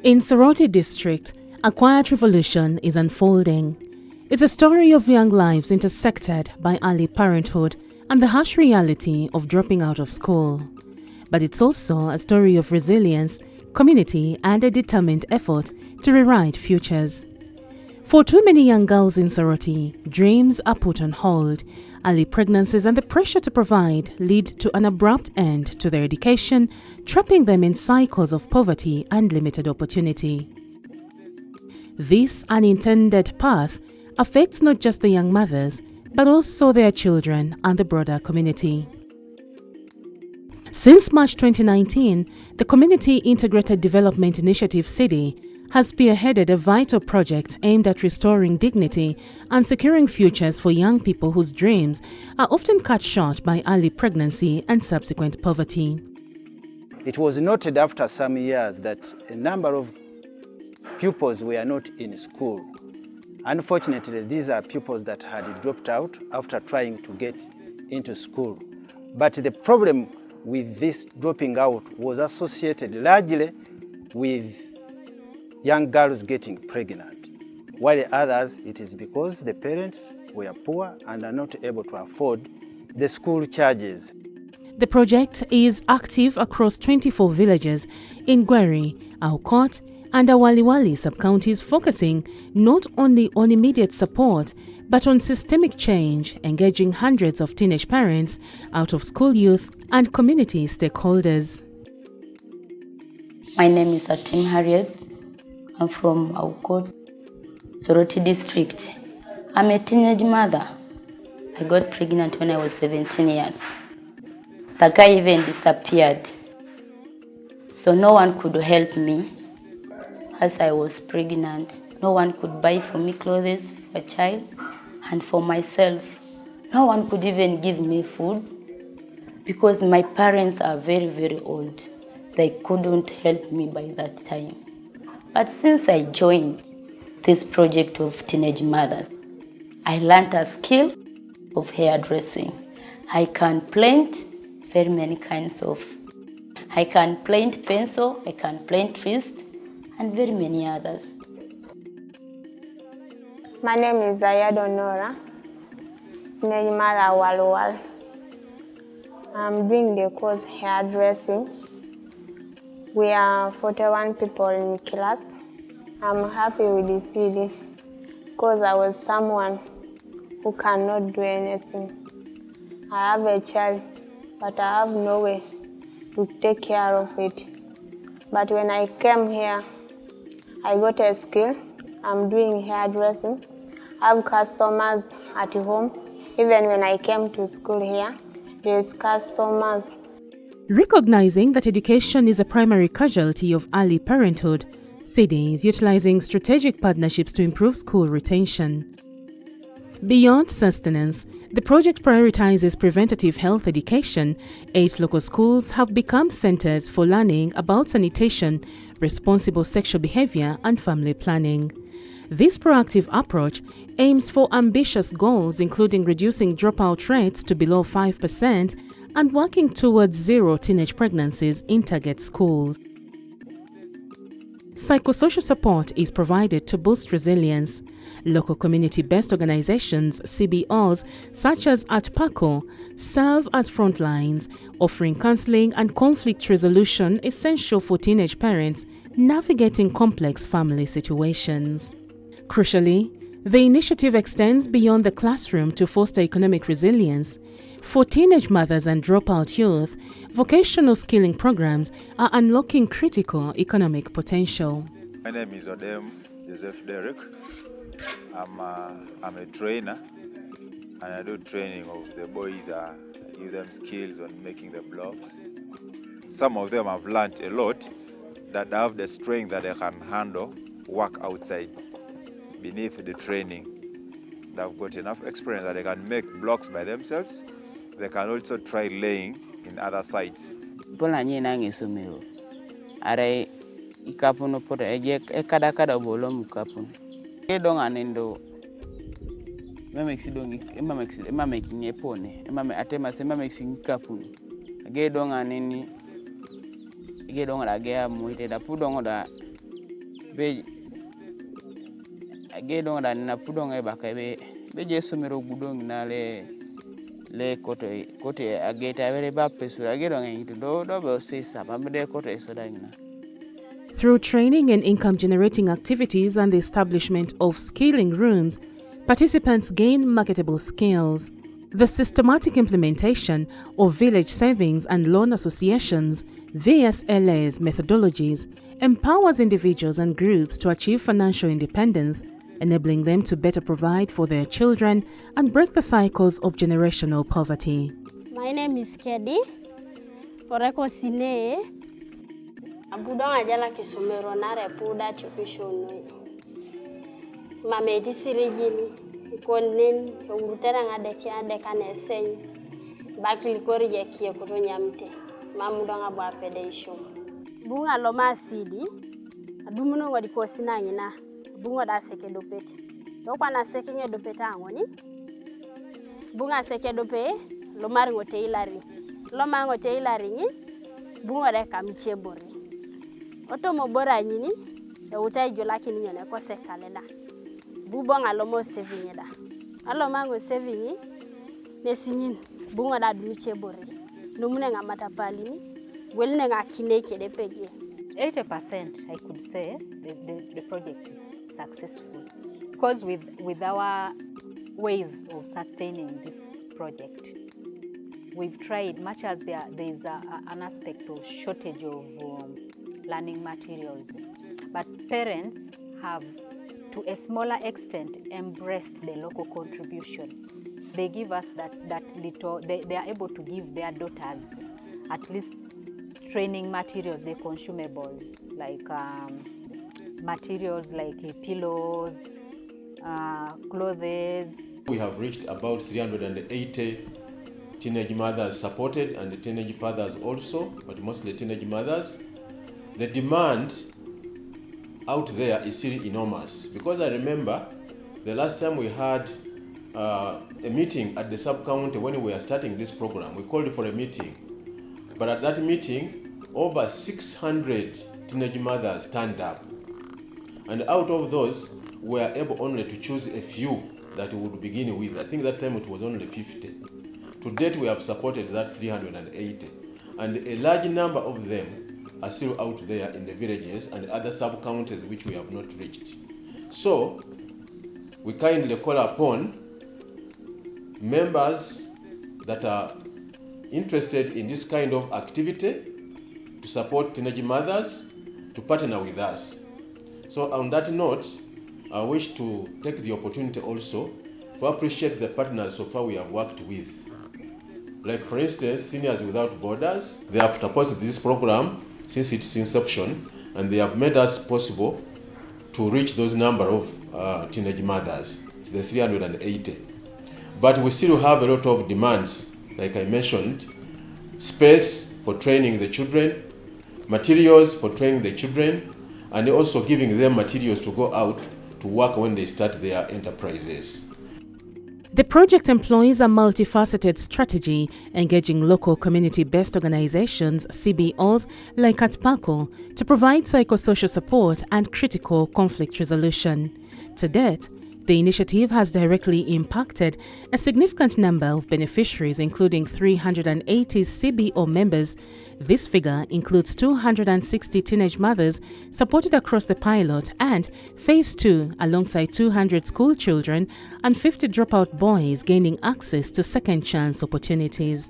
In Soroti district, a quiet revolution is unfolding. It's a story of young lives intersected by early parenthood and the harsh reality of dropping out of school. But it's also a story of resilience, community, and a determined effort to rewrite futures. For too many young girls in Soroti, dreams are put on hold. Early pregnancies and the pressure to provide lead to an abrupt end to their education, trapping them in cycles of poverty and limited opportunity. This unintended path affects not just the young mothers, but also their children and the broader community. Since March 2019, the Community Integrated Development Initiative Cidi has spearheaded a vital project aimed at restoring dignity and securing futures for young people whose dreams are often cut short by early pregnancy and subsequent poverty. It was noted after some years that a number of pupils were not in school. Unfortunately, these are pupils that had dropped out after trying to get into school. But the problem with this dropping out was associated largely with young girls getting pregnant, while others it is because the parents were poor and are not able to afford the school charges. The project is active across 24 villages in Gweri, Aukot, and Awaliwali sub-counties, focusing not only on immediate support but on systemic change, engaging hundreds of teenage parents, out-of-school youth, and community stakeholders. My name is Atim Harriet. I'm from Aukot, Soroti district. I'm a teenage mother. I got pregnant when I was 17 years. The guy even disappeared. So no one could help me as I was pregnant. No one could buy for me clothes for a child and for myself. No one could even give me food because my parents are very, very old. They couldn't help me by that time. But since I joined this project of teenage mothers, I learned a skill of hairdressing. I can paint very many kinds of. I can paint pencil, I can paint wrist, and very many others. My name is Ayado Nora, teenage mother Walwal. I'm doing the course hairdressing. We are 41 people in class. I'm happy with the Cidi because I was someone who cannot do anything. I have a child, but I have no way to take care of it. But when I came here, I got a skill. I'm doing hairdressing. I have customers at home. Even when I came to school here, there's customers. Recognizing that education is a primary casualty of early parenthood, Cidi is utilizing strategic partnerships to improve school retention. Beyond sustenance, the project prioritizes preventative health education. 8 local schools have become centers for learning about sanitation, responsible sexual behavior, and family planning. This proactive approach aims for ambitious goals, including reducing dropout rates to below 5% and working towards zero teenage pregnancies in target schools. Psychosocial support is provided to boost resilience. Local community-based organizations, CBOs, such as ATPACO, serve as front lines, offering counseling and conflict resolution essential for teenage parents navigating complex family situations. Crucially, the initiative extends beyond the classroom to foster economic resilience. For teenage mothers and dropout youth, vocational skilling programs are unlocking critical economic potential. My name is Odem Joseph Derek. I'm a trainer, and I do training of the boys. I give them skills on making the blocks. Some of them have learned a lot, that they have the strength that they can handle work outside beneath the training. They've got enough experience that they can make blocks by themselves. They can also try laying in other sites. Pola nyina ngisomeo. Are ikapuno pore ekada bolo mukapuno. Kedong anendo. Mamexi dongi making epone. Atema se mamexi kapuno. Gedong aneni. Gedong agea muite da pudong da be age dong da na pudong e baka be je somero budong na le koto age ta vere ba pesu age dong e do be sisa ba me de koto e soda ngina. Through training in income-generating activities and the establishment of skilling rooms, participants gain marketable skills. The systematic implementation of village savings and loan associations (VSLAs) methodologies empowers individuals and groups to achieve financial independence, enabling them to better provide for their children and break the cycles of generational poverty. My name is Cidi. Poreko sine. Abudong ajala kisomero nare puda chupishono. Mamedi sirijini. Ikonen urutera ngadeki adeka neseny. Baki likori jekie kutonyamte. Mamudong abwa pedesho. Bunga loma Cidi. Adumuno ngodi kosina ngina. Bunga da seke dopet. Dokwa na seke nge dopet angoni. Bunga seke dope lomari ngote ilari. Loma ngote ilari ngi. Bunga da kamiche bori. Oto mobora nyini. Ya utai jolaki ni nyone kose kalela. Bubonga lomo saving da. Aloma ngo saving nesinyin. Bunga da duche bori. Numune nga matapali ni. Welne nga kineke de pege. 80% I could say the project is successful because with our ways of sustaining this project, we've tried much as there is an aspect of shortage of learning materials, but parents have to a smaller extent embraced the local contribution. They give us that little, they are able to give their daughters at least training materials, the consumables, like materials like pillows, clothes. We have reached about 380 teenage mothers supported and teenage fathers also, but mostly teenage mothers. The demand out there is still enormous because I remember the last time we had a meeting at the sub-county when we were starting this program. We called for a meeting. But at that meeting, over 600 teenage mothers turned up. And out of those, we were able only to choose a few that we would begin with. I think that time it was only 50. To date, we have supported that 380. And a large number of them are still out there in the villages and other sub-counties which we have not reached. So, we kindly call upon members that are interested in this kind of activity to support teenage mothers to partner with us. So on that note, I wish to take the opportunity also to appreciate the partners so far we have worked with. Like for instance, Seniors Without Borders, they have supported this program since its inception and they have made us possible to reach those number of teenage mothers, the 380. But we still have a lot of demands. Like I mentioned, space for training the children, materials for training the children, and also giving them materials to go out to work when they start their enterprises. The project employs a multifaceted strategy, engaging local community-based organizations, CBOs, like at PACO, to provide psychosocial support and critical conflict resolution. To date, the initiative has directly impacted a significant number of beneficiaries, including 380 CBO members. This figure includes 260 teenage mothers supported across the pilot and Phase 2, alongside 200 school children and 50 dropout boys gaining access to second chance opportunities.